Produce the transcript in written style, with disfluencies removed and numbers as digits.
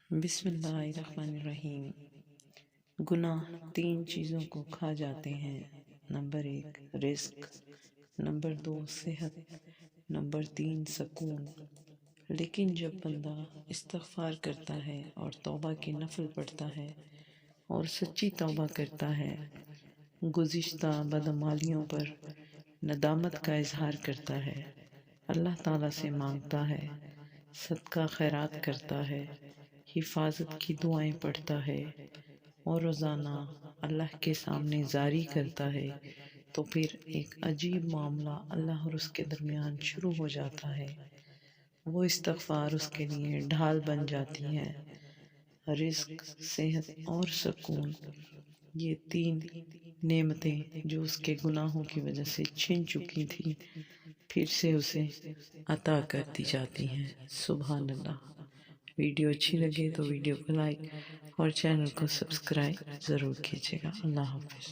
بسم اللہ الرحمن الرحیم۔ گناہ 3 چیزوں کو کھا جاتے ہیں۔ نمبر 1 رزق، نمبر 2 صحت، نمبر 3 سکون۔ لیکن جب بندہ استغفار کرتا ہے اور توبہ کے نفل پڑھتا ہے اور سچی توبہ کرتا ہے، گزشتہ بدعمالیوں پر ندامت کا اظہار کرتا ہے، اللہ تعالیٰ سے مانگتا ہے، صدقہ خیرات کرتا ہے، حفاظت کی دعائیں پڑھتا ہے اور روزانہ اللہ کے سامنے زاری کرتا ہے، تو پھر ایک عجیب معاملہ اللہ اور اس کے درمیان شروع ہو جاتا ہے۔ وہ استغفار اس کے لیے ڈھال بن جاتی ہے۔ رزق، صحت اور سکون، یہ 3 نعمتیں جو اس کے گناہوں کی وجہ سے چھن چکی تھیں، پھر سے اسے عطا کر دی جاتی ہیں۔ سبحان اللہ۔ ویڈیو اچھی لگے تو ویڈیو کو لائک اور چینل کو سبسکرائب ضرور کیجیے گا۔ اللہ حافظ۔